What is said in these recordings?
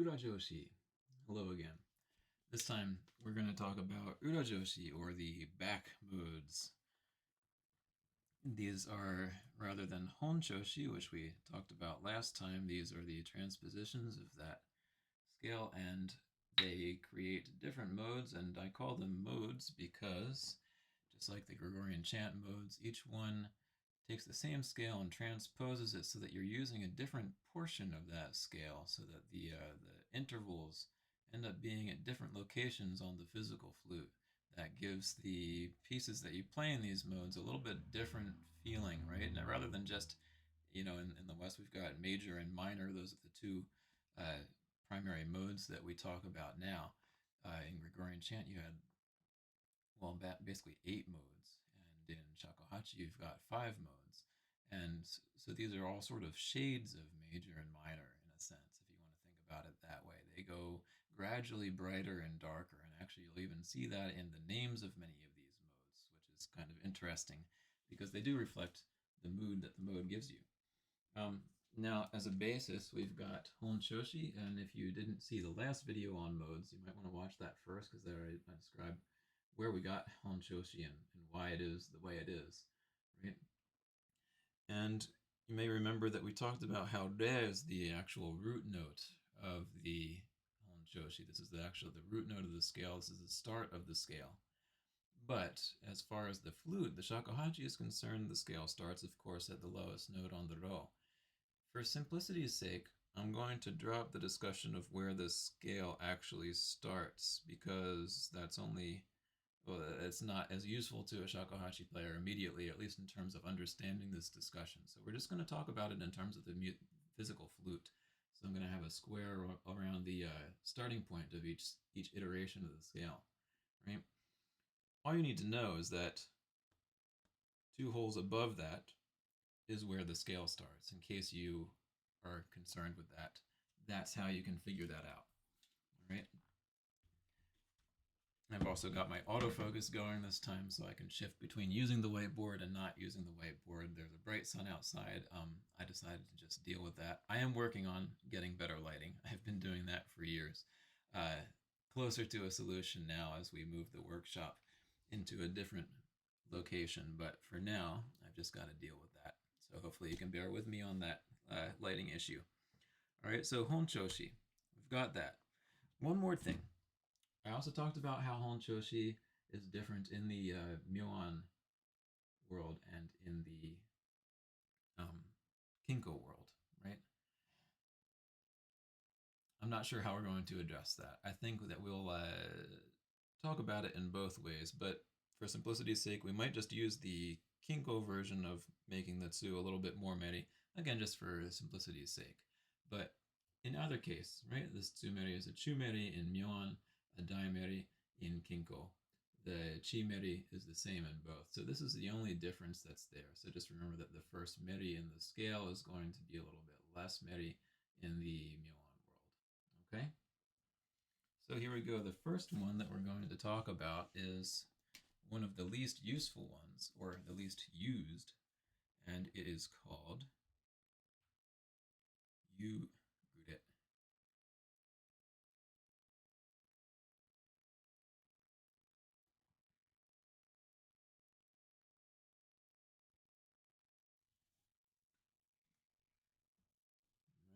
Ura-joshi. Hello again. This time we're going to talk about Ura-joshi, or the back modes. These are, rather than Hon-choshi, which we talked about last time, these are the transpositions of that scale, and they create different modes, and I call them modes because, just like the Gregorian chant modes, each one takes the same scale and transposes it so that you're using a different portion of that scale, so that the intervals end up being at different locations on the physical flute. That gives the pieces that you play in these modes a little bit different feeling, right? Now, rather than just, in the West, we've got major and minor. Those are the two primary modes that we talk about now. In Gregorian chant, you had, well, basically 8 modes. And in Shakuhachi, you've got 5 modes. And so these are all sort of shades of major and minor, in a sense, if you want to think about it that way. They go gradually brighter and darker. And actually, you'll even see that in the names of many of these modes, which is kind of interesting because they do reflect the mood that the mode gives you. Now, as a basis, we've got Hon-choshi, and if you didn't see the last video on modes, you might want to watch that first, because there I describe where we got Hon-choshi and why it is the way it is, right? And you may remember that we talked about how re is the actual root note of the Hon-choshi. This is the root note of the scale. This is the start of the scale. But as far as the flute, the shakuhachi, is concerned, the scale starts, of course, at the lowest note on the ro. For simplicity's sake, I'm going to drop the discussion of where the scale actually starts, because that's only, well, it's not as useful to a shakuhachi player immediately, at least in terms of understanding this discussion. So we're just going to talk about it in terms of the physical flute. So I'm going to have a square around the starting point of each iteration of the scale, right? All you need to know is that 2 holes above that is where the scale starts, in case you are concerned with that. That's how you can figure that out. All right. I've also got my autofocus going this time, so I can shift between using the whiteboard and not using the whiteboard. There's a bright sun outside. I decided to just deal with that. I am working on getting better lighting. I've been doing that for years. Closer to a solution now as we move the workshop into a different location, but for now, I've just got to deal with that. So hopefully you can bear with me on that lighting issue. All right, so Hon-choshi, we've got that. One more thing. I also talked about how Hon-choshi is different in the Myoan world and in the Kinko world, right? I'm not sure how we're going to address that. I think that we'll talk about it in both ways, but for simplicity's sake, we might just use the Kinko version of making the tsu a little bit more meri, again, just for simplicity's sake. But in either case, right, this tsu-meri is a chu-meri in Myoan, a dai-meri in Kinko. The chi-meri is the same in both. So this is the only difference that's there. So just remember that the first meri in the scale is going to be a little bit less meri in the Myoan world. Okay? So here we go. The first one that we're going to talk about is one of the least useful ones, or the least used, and it is called Yu-gure.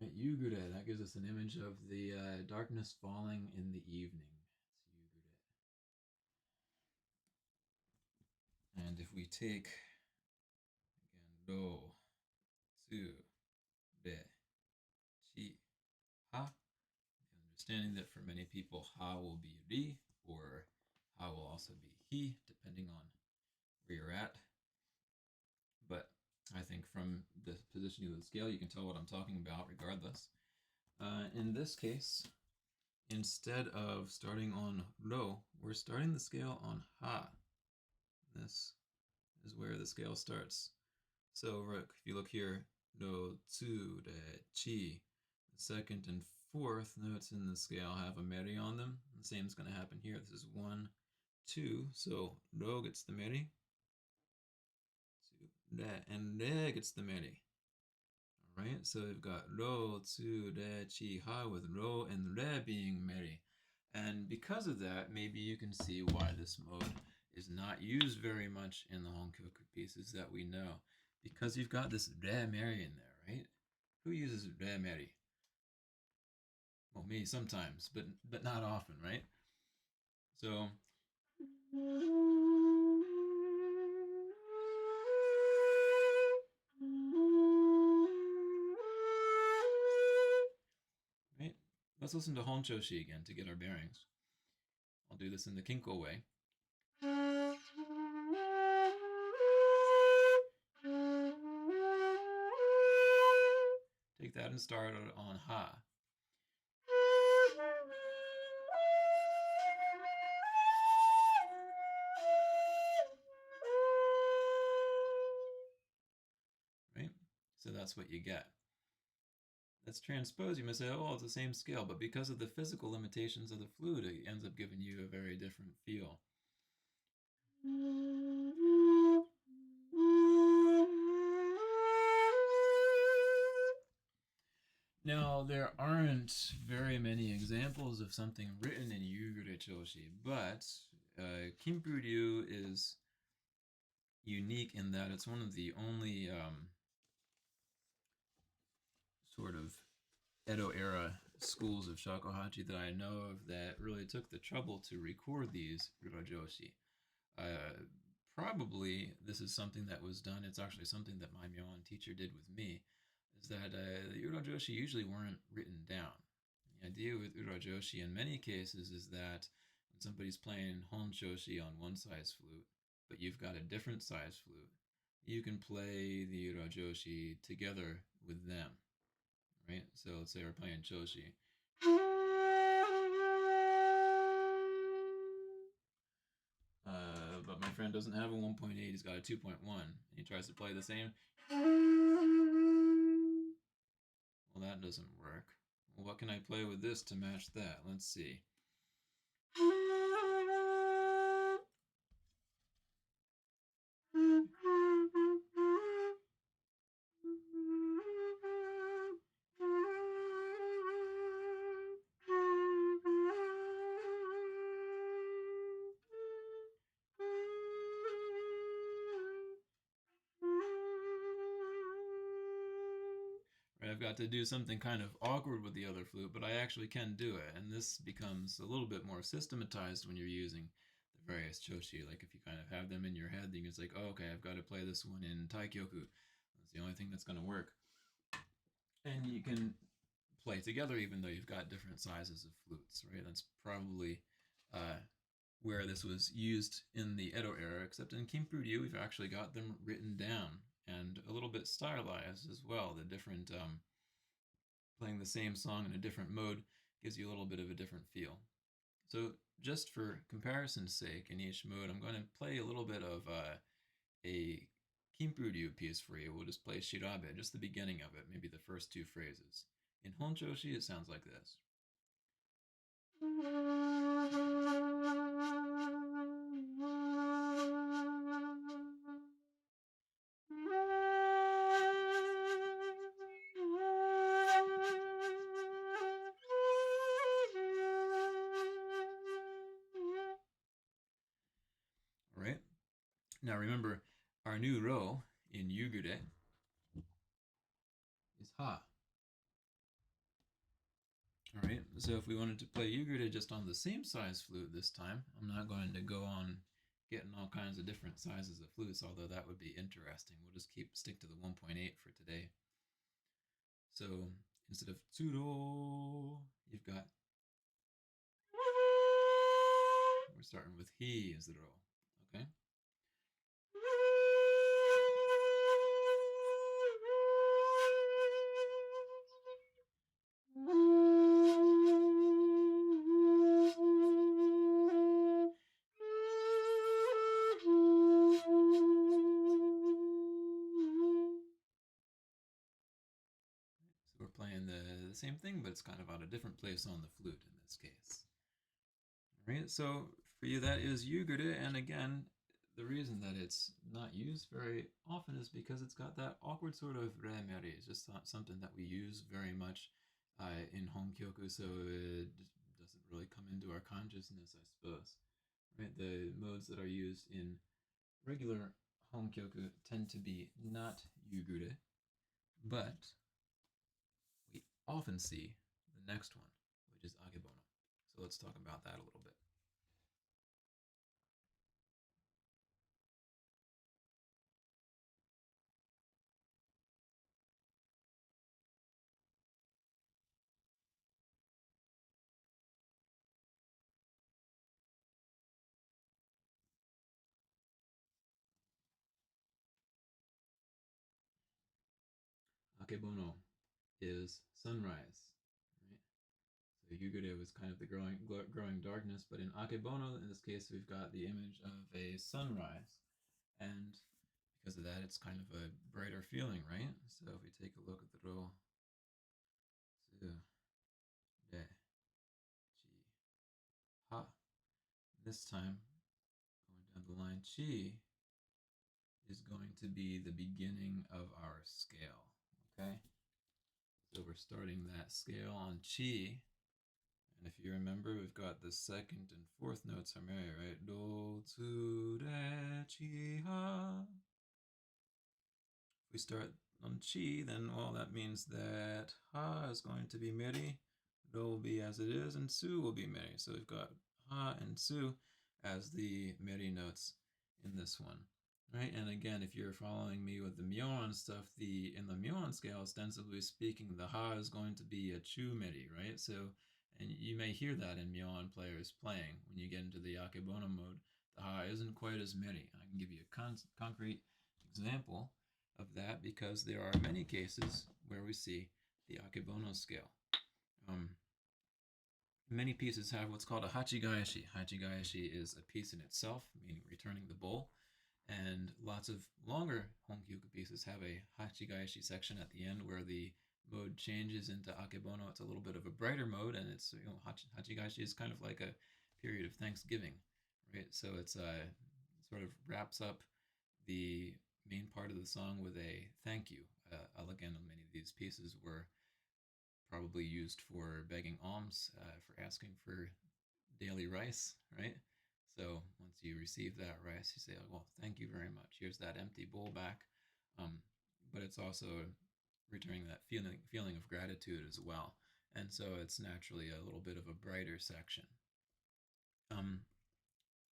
Right, Yu-gure, that gives us an image of the darkness falling in the evening. It's Yu-gure. And if we take, again, ro, tsu, re, chi, ha, understanding that for many people, ha will be ri, or ha will also be hi, depending on where you're at. But I think from the positioning of the scale, you can tell what I'm talking about regardless. In this case, instead of starting on ro, we're starting the scale on ha. This is where the scale starts. So if you look here, ro, tsu, re, chi, the second and fourth notes in the scale have a meri on them. The same is going to happen here. This is 1, 2, so ro gets the meri, and re gets the meri. right? So we've got ro, tsu, re, chi, ha with ro and re being merry. And because of that, maybe you can see why this mode is not used very much in the Honkyoku pieces that we know. Because you've got this re merry in there, right? Who uses re merry? Well, me sometimes, but not often, right? So right, let's listen to Hon-choshi again to get our bearings. I'll do this in the Kinko way. Take that and start on ha. Right? So that's what you get. That's transposed. You might say, oh, it's the same scale, but because of the physical limitations of the flute, it ends up giving you a very different feel. Now, there aren't very many examples of something written in Yu-gure-joshi, but Kimpuryu is unique in that it's one of the only sort of Edo era schools of shakuhachi that I know of that really took the trouble to record these Ura-joshi. Uh, Probably this is something that was done. It's actually something that my Myon teacher did with me. Is that the Urojoshi usually weren't written down. The idea with Urojoshi in many cases is that when somebody's playing Hon-choshi on one size flute, but you've got a different size flute, you can play the Urojoshi together with them, right? So let's say we're playing choshi. But my friend doesn't have a 1.8, he's got a 2.1. And he tries to play the same. Well, that doesn't work. Well, what can I play with this to match that? Let's see. Right, I've got to do something kind of awkward with the other flute, but I actually can do it. And this becomes a little bit more systematized when you're using the various choshi. Like if you kind of have them in your head, then it's like, oh, okay, I've got to play this one in Taikyoku. That's the only thing that's going to work. And you can play together even though you've got different sizes of flutes, right? That's probably uh, where this was used in the Edo era, except in Kimpuryu, we've actually got them written down and a little bit stylized as well. The different playing the same song in a different mode gives you a little bit of a different feel. So just for comparison's sake, in each mode, I'm going to play a little bit of a Kimpuryu piece for you. We'll just play Shirabe, just the beginning of it, maybe the first two phrases. In Hon-choshi, it sounds like this. All right. Now remember, our new ro in Yu-gure is ha. All right. So if we wanted to play Yu-gure just on the same size flute this time, I'm not going to go on getting all kinds of different sizes of flutes, although that would be interesting. We'll just stick to the 1.8 for today. So instead of tsuro, you've got. We're starting with he as the ro. Okay. So we're playing the same thing, but it's kind of on a different place on the flute in this case. All right, so for you that is Yu-gure, and again, The reason that it's not used very often is because it's got that awkward sort of remeri. It's just not something that we use very much in Honkyoku, so it doesn't really come into our consciousness, I suppose. Right? The modes that are used in regular Honkyoku tend to be not Yu-gure, but we often see the next one, which is Akebono. So let's talk about that a little bit. Akebono is sunrise, right? So Yu-gure was kind of the growing darkness, but in Akebono, in this case, we've got the image of a sunrise, and because of that, it's kind of a brighter feeling, right? So if we take a look at the ro, tsu, de, chi, ha, this time going down the line, chi is going to be the beginning of our scale. Okay, so we're starting that scale on chi, and if you remember, we've got the second and fourth notes are merry, right? Do, tsu, re, chi, ha. If we start on chi, then well, that means that ha is going to be merry, do will be as it is, and su will be merry. So we've got ha and su as the merry notes in this one. Right, and again, if you're following me with the myon stuff, in the myon scale, ostensibly speaking, the ha is going to be a chu meri, right? So, and you may hear that in myon players playing when you get into the akebono mode. The ha isn't quite as meri. I can give you a concrete example of that because there are many cases where we see the akebono scale. Many pieces have what's called a hachigaeshi. Hachigaeshi is a piece in itself, meaning returning the bowl. And lots of longer Honkyoku pieces have a hachigaeshi section at the end where the mode changes into akebono. It's a little bit of a brighter mode, and it's hachigaeshi is kind of like a period of Thanksgiving, right? So it's sort of wraps up the main part of the song with a thank you. Again, many of these pieces were probably used for begging alms, for asking for daily rice, right? So once you receive that rice, you say, oh, well, thank you very much. Here's that empty bowl back. But it's also returning that feeling of gratitude as well. And so it's naturally a little bit of a brighter section.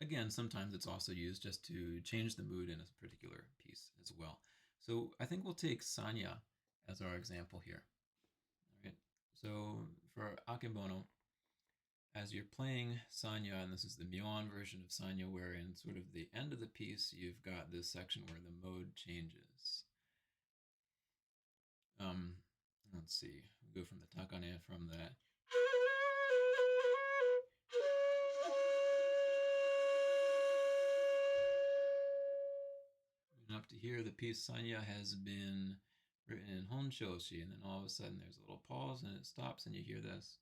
Again, sometimes it's also used just to change the mood in a particular piece as well. So I think we'll take Sanya as our example here. All right. So for Akebono, as you're playing Sanya, and this is the myon version of Sanya, where in sort of the end of the piece, you've got this section where the mode changes. Let's see, we'll go from the takane from that. Enough to hear the piece Sanya has been written in Hon-choshi, and then all of a sudden there's a little pause and it stops and you hear this.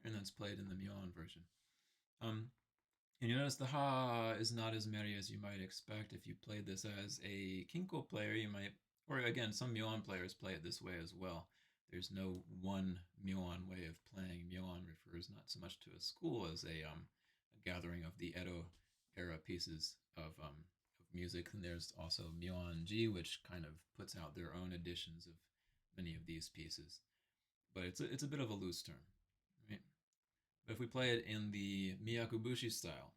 And that's played in the myon version. And you notice the ha is not as merry as you might expect. If you played this as a kinko player, you might, or again, some myon players play it this way as well. There's no one myon way of playing. Myon refers not so much to a school as a gathering of the Edo era pieces of music. And there's also myon-ji, which kind of puts out their own editions of many of these pieces. But it's a bit of a loose term, right? But if we play it in the Miyakubushi style,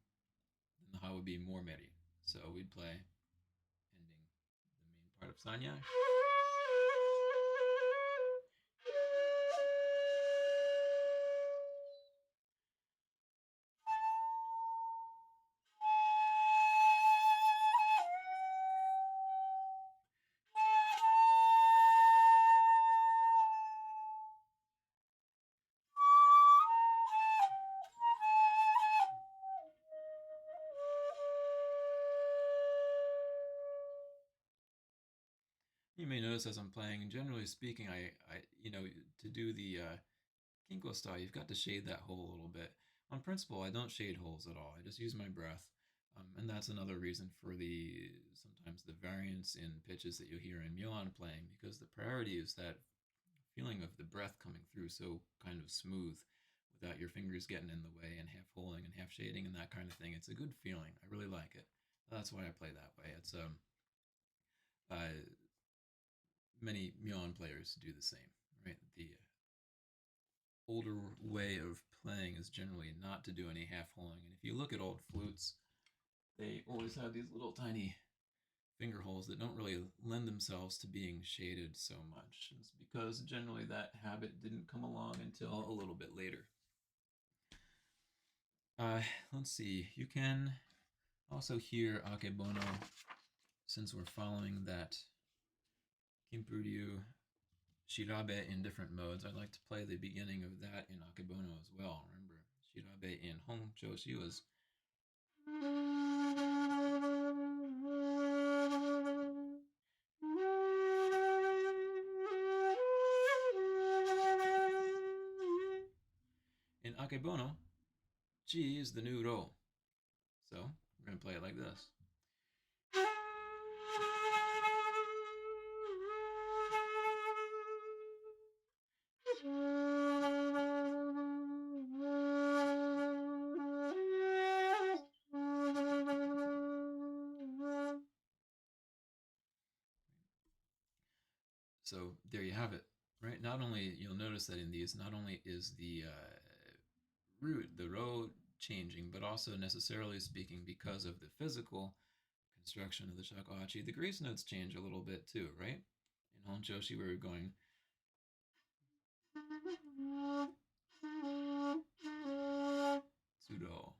then the ha would be more meri. So we'd play ending the main part of Sanya. You may notice as I'm playing, generally speaking, to do the Kinko style, you've got to shade that hole a little bit. On principle, I don't shade holes at all. I just use my breath. And that's another reason for sometimes the variance in pitches that you hear in Milan playing, because the priority is that feeling of the breath coming through so kind of smooth without your fingers getting in the way and half holding and half shading and that kind of thing. It's a good feeling. I really like it. That's why I play that way. It's uh, many Milan players do the same, right? The older way of playing is generally not to do any half holding. And if you look at old flutes, they always have these little tiny finger holes that don't really lend themselves to being shaded so much. It's because generally that habit didn't come along until a little bit later. Uh, let's see. You can also hear Akebono since we're following that Kimburyu Shirabe in different modes. I'd like to play the beginning of that in Akebono as well. Remember, Shirabe in Hon-choshi was in Akebono, chi is the new ro. So we're going to play it like this. So there you have it, right? Not only you'll notice that in these, not only is the root, the ro changing, but also necessarily speaking because of the physical construction of the shakuhachi, the grace notes change a little bit too, right? In Hon-choshi, we were going Tsudo.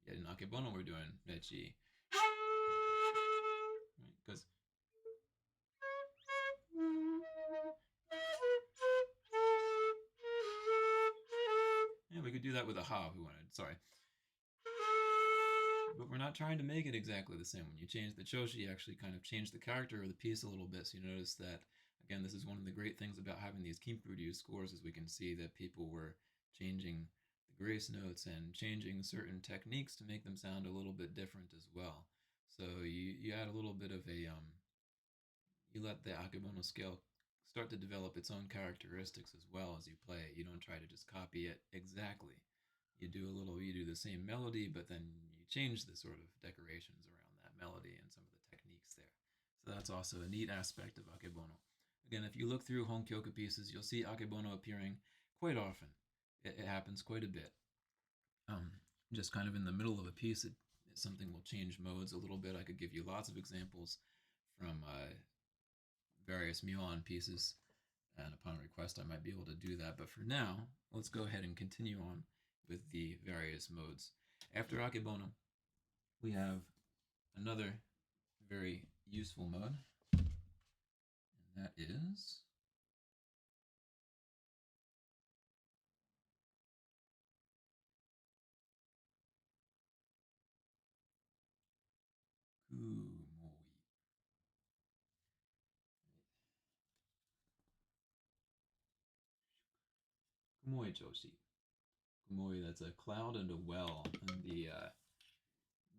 Yet in Akebono, we're doing Rechi. Right? Because we could do that with a ha if we wanted. Sorry. But we're not trying to make it exactly the same. When you change the choshi, you actually kind of change the character of the piece a little bit. So you notice that, again, this is one of the great things about having these Kimpuryu scores, is we can see that people were changing the grace notes and changing certain techniques to make them sound a little bit different as well. So you add a little bit of you let the Akebono scale start to develop its own characteristics as well as you play it. You don't try to just copy it exactly. You do the same melody, but then you change the sort of decorations around that melody and some of the techniques there. So that's also a neat aspect of Akebono. Again, if you look through Hon-kyoku pieces, you'll see Akebono appearing quite often. It happens quite a bit. Just kind of in the middle of a piece, something will change modes a little bit. I could give you lots of examples from various Milan pieces, and upon request I might be able to do that. But for now, let's go ahead and continue on with the various modes. After Akebono, we have another very useful mode, and that is Kumoi. Kumoyjoshi. Kumoi, that's a cloud and a well, and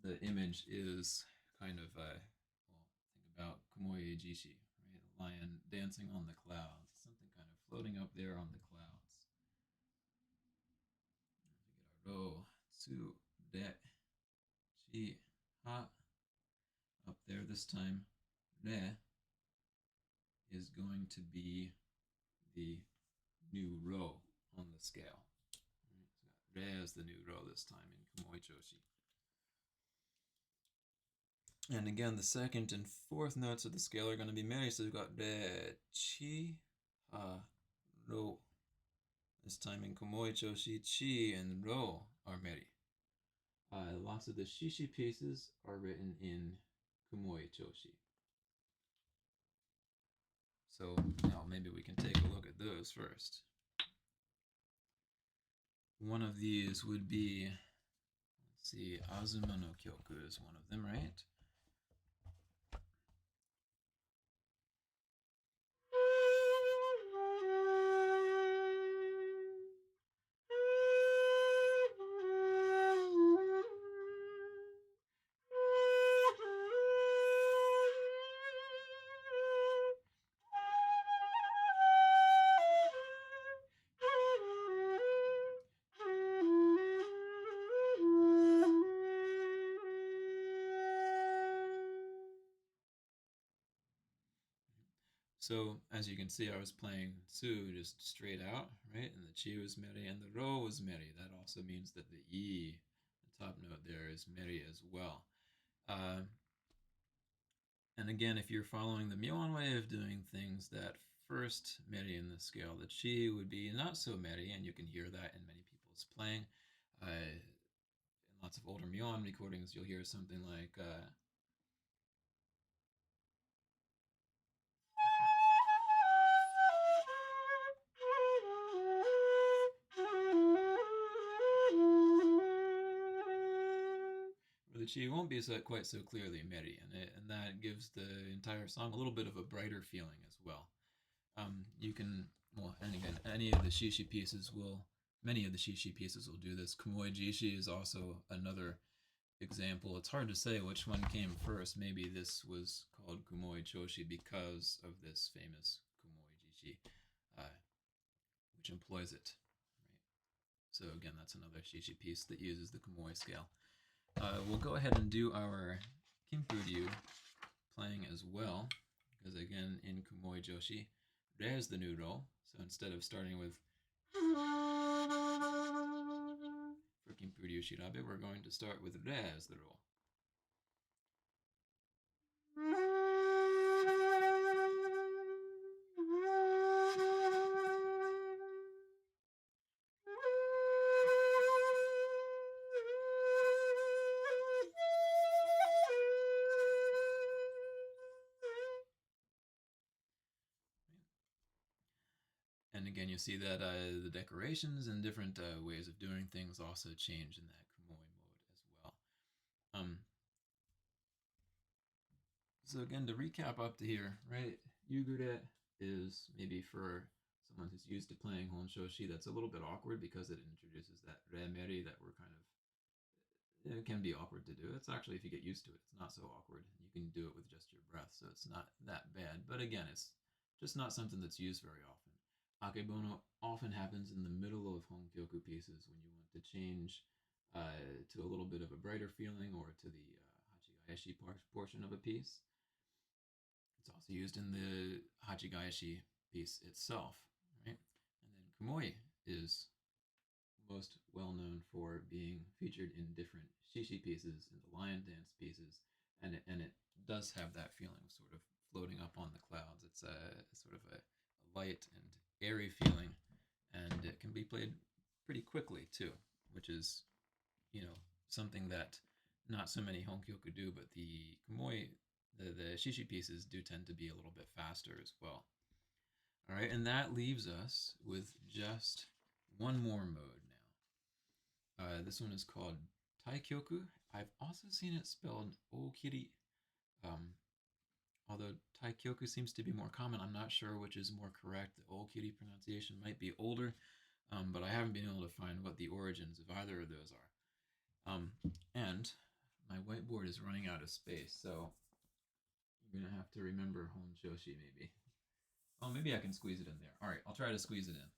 the image is kind of think about Kumoyjoshi, right? A lion dancing on the clouds, something kind of floating up there on the clouds. We get our ro, tsu, de, chi, ha. Up there this time, re is going to be the new ro on the scale. Right? So re is the new ro this time in Kumoyjoshi. And again, the second and fourth notes of the scale are going to be meri. So we've got re, chi, ha, ro. This time in Kumoyjoshi, chi and ro are meri. Lots of the shishi pieces are written in Kumoyjoshi. So now maybe we can take a look at those first. One of these would be, let's see, Azuma no Kyoku is one of them, right? So as you can see, I was playing Tsu just straight out, right? And the Chi was Meri and the Ro was Meri. That also means that the E, the top note there, is Meri as well. Uh, and again, if you're following the Myoan way of doing things, that first Meri in the scale, the Chi, would be not so Meri, and you can hear that in many people's playing. In lots of older Myoan recordings, you'll hear something like where the Chi won't be quite so clearly Meri, and that gives the entire song a little bit of a brighter feeling as well. You can, well, and again, any of the shishi pieces will, many of the shishi pieces will do this. Kumoyjoshi is also another example. It's hard to say which one came first. Maybe this was called Kumoyjoshi because of this famous Kumoyjoshi, which employs it. Right. So again, that's another shishi piece that uses the Kumoi scale. We'll go ahead and do our Kimpuryu playing as well, because again, in Kumoyjoshi, Re is the new roll. So instead of starting with for Kimpuryu Shirabe, we're going to start with Re as the roll. And again, you see that the decorations and different ways of doing things also change in that Kumoi mode as well. So again, to recap up to here, right? Yu-gure is maybe for someone who's used to playing Hon-choshi, that's a little bit awkward because it introduces that re-meri that we're kind of, it can be awkward to do. It's actually, if you get used to it, it's not so awkward. You can do it with just your breath, so it's not that bad. But again, it's just not something that's used very often. Akebono often happens in the middle of Honkyoku pieces when you want to change to a little bit of a brighter feeling or to the Hachigayashi portion of a piece. It's also used in the Hachigayashi piece itself, right? And then Kumoi is most well known for being featured in different shishi pieces, in the lion dance pieces, and it does have that feeling of sort of floating up on the clouds. It's a sort of a light and airy feeling, and it can be played pretty quickly too, which is, you know, something that not so many Honkyoku do, but the Kumoi, the shishi pieces do tend to be a little bit faster as well. All right, and that leaves us with just one more mode now. This one is called Taikyoku. I've also seen it spelled Okiri. Although Taikyoku seems to be more common, I'm not sure which is more correct. The Okiri pronunciation might be older, but I haven't been able to find what the origins of either of those are. And my whiteboard is running out of space, so you're going to have to remember Hon-choshi maybe. Oh, maybe I can squeeze it in there. All right, I'll try to squeeze it in.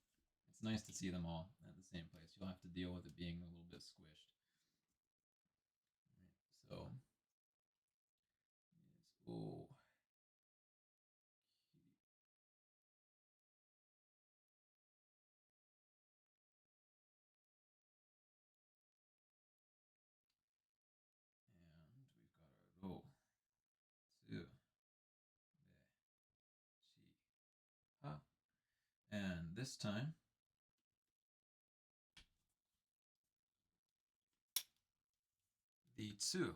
It's nice to see them all at the same place. You'll have to deal with it being a little bit squished. All right, so oh, and we've got our ro, tsu, re, chi, ha. And this time, the tsu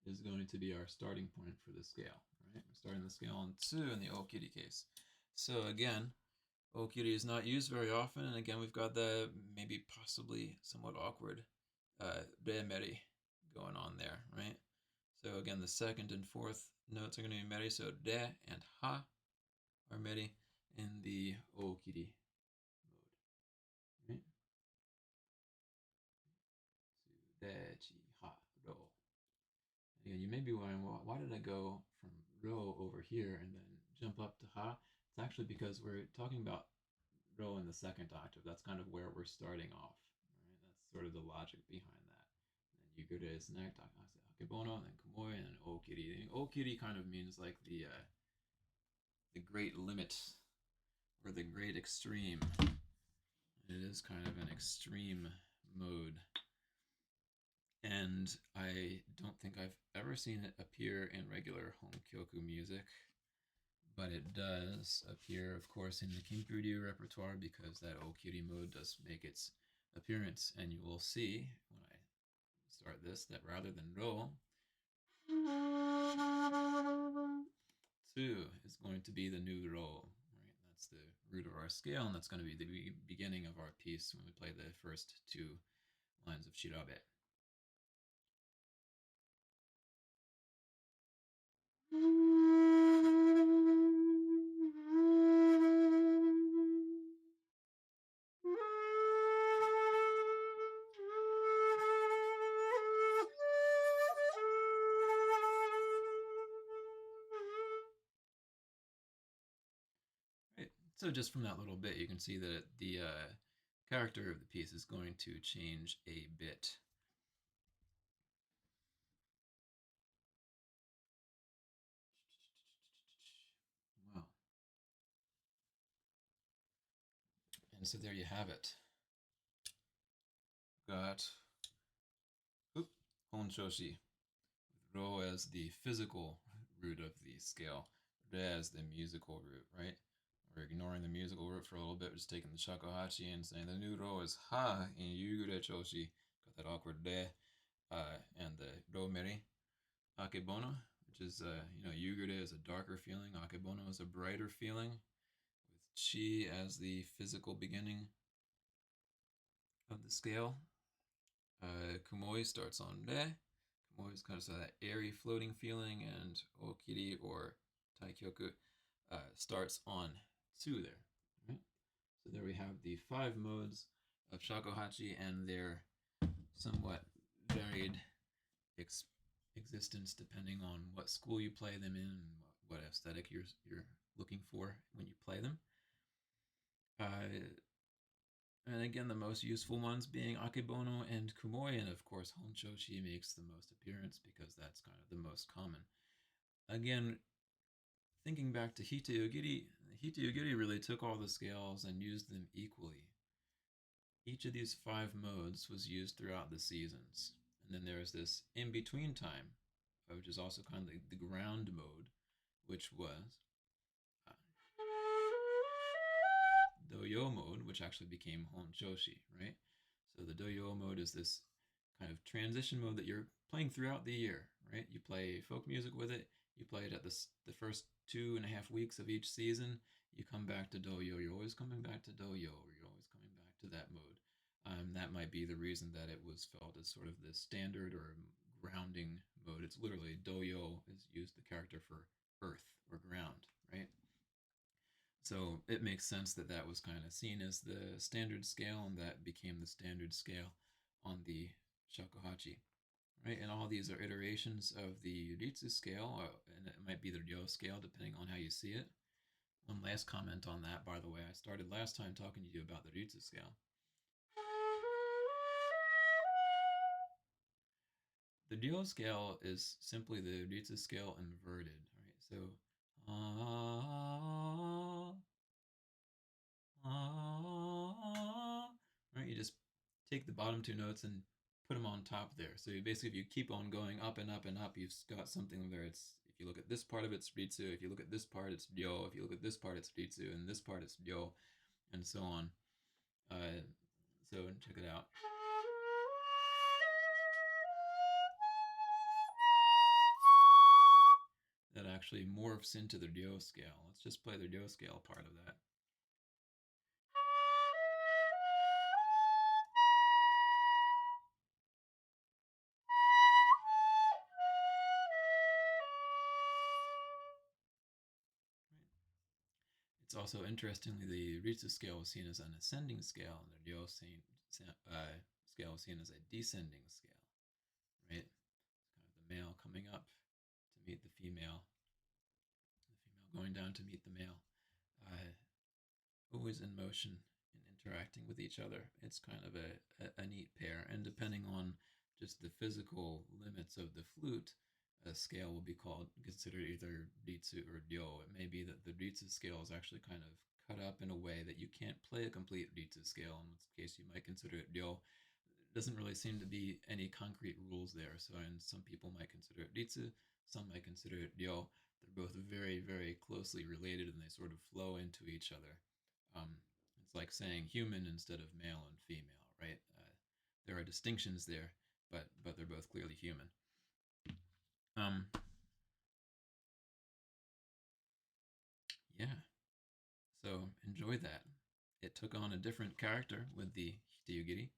is going to be our starting point for the scale. Right? We're starting the scale on tsu in the okiri case. So again, okiri is not used very often, and again we've got the maybe possibly somewhat awkward re meri going on there, right? So again, the second and fourth notes are going to be meri, so re and ha are meri in the okiri mode, right? So re, chi, ha, ro. Again, you may be wondering, well, why did I go from ro over here and then jump up to ha? It's actually because we're talking about ro in the second octave. That's kind of where we're starting off. Right? That's sort of the logic behind that. And then Yu-gure is next, Akebono, and then Kumoi, and then Okiri. And Okiri kind of means like the the great limit or the great extreme. It is kind of an extreme mode. And I don't think I've ever seen it appear in regular Hon-kyoku music, but it does appear, of course, in the Kinkuryu repertoire because that Okiri mode does make its appearance. And you will see when I start this that rather than ro, 2 is going to be the new ro. Right? That's the root of our scale, and that's going to be the beginning of our piece when we play the first 2 lines of shirabe. Right. So just from that little bit, you can see that the character of the piece is going to change a bit. Wow. And so there you have it. Got Hon-choshi, with ro as the physical root of the scale, re as the musical root, right? We're ignoring the musical root for a little bit. We're just taking the shakuhachi and saying the new ro is ha in Yu-gure-choshi. Got that awkward re, and the ro meri, Akebono, which is, Yu-gure is a darker feeling, Akebono is a brighter feeling, with chi as the physical beginning of the scale. Kumoi starts on re. Kumoi is kind of that airy, floating feeling, and Okiri or Taikyoku starts on tsu there. Right? So there we have the 5 modes of shakuhachi and their somewhat varied existence depending on what school you play them in and what aesthetic you're looking for when you play them. And again, the most useful ones being Akebono and Kumoi, and of course Hon-choshi makes the most appearance because that's kind of the most common. Again, thinking back to Hito-yugiri, Hito-yugiri really took all the scales and used them equally. Each of these 5 modes was used throughout the seasons. And then there's this in-between time, which is also kind of the ground mode, which was doyo mode, which actually became Hon-choshi, right? So the doyo mode is this kind of transition mode that you're playing throughout the year, right? You play folk music with it, you play it at the first 2.5 weeks of each season, you come back to doyo, you're always coming back to doyo, or you're always coming back to that mode. That might be the reason that it was felt as sort of the standard or grounding mode. It's literally doyo is used the character for earth or ground, right? So it makes sense that that was kind of seen as the standard scale, and that became the standard scale on the shakuhachi, right? And all these are iterations of the ritsu scale, and it might be the ryo scale depending on how you see it. One last comment on that, by the way, I started last time talking to you about the ritsu scale. The ryo scale is simply the ritsu scale inverted, right? So, right? You just take the bottom 2 notes and put them on top there. So basically, if you keep on going up and up and up, you've got something where it's, if you look at this part of it's ritsu, if you look at this part, it's ryo, if you look at this part, it's ritsu, and this part, it's ryo, and so on. So check it out. That actually morphs into the ryo scale. Let's just play the ryo scale part of that. It's also interestingly the ritsu scale was seen as an ascending scale, and the ryo scale was seen as a descending scale, right? It's kind of the male coming up to meet the female going down to meet the male, always in motion and interacting with each other. It's kind of a neat pair, and depending on just the physical limits of the flute, a scale will be considered either ritsu or ryo. It may be that the ritsu scale is actually kind of cut up in a way that you can't play a complete ritsu scale, in which case you might consider it ryo. There doesn't really seem to be any concrete rules there. So, and some people might consider it ritsu, some might consider it ryo. They're both very, very closely related, and they sort of flow into each other. Um, it's like saying human instead of male and female, right? There are distinctions there, but they're both clearly human. Um, yeah, so enjoy that. It took on a different character with the Hiteyugiri.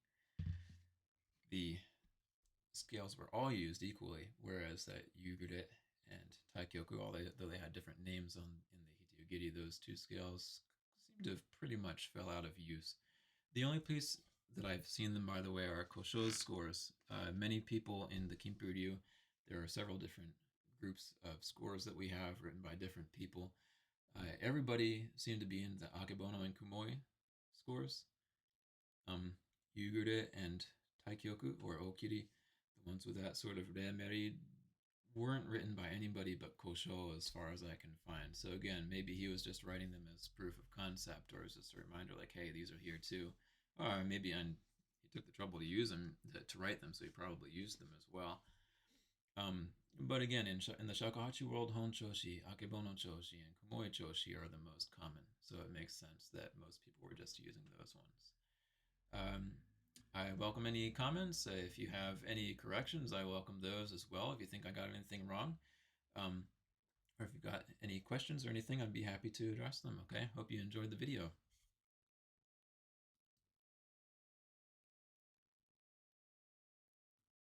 The scales were all used equally, whereas that Yu-gure and Taikyoku, though they had different names in the Hiteyugiri, those two scales seem to have pretty much fell out of use. The only place that I've seen them, by the way, are Kosho's scores. Many people in the Kimpuryu, there are several different groups of scores that we have written by different people. Everybody seemed to be in the Akebono and Kumoi scores. Um, Yu-gure and Taikyoku, or Okiri, the ones with that sort of remeri, weren't written by anybody but Kosho as far as I can find. So again, maybe he was just writing them as proof of concept or as just a reminder like, hey, these are here too. Or maybe he took the trouble to use them, to write them, so he probably used them as well. But again, in the Shakuhachi world, Hon-choshi, Akebono-choshi, and Kumoyjoshi are the most common. So it makes sense that most people were just using those ones. Um, I welcome any comments. If you have any corrections, I welcome those as well. If you think I got anything wrong, um, or if you've got any questions or anything, I'd be happy to address them. Okay. Hope you enjoyed the video.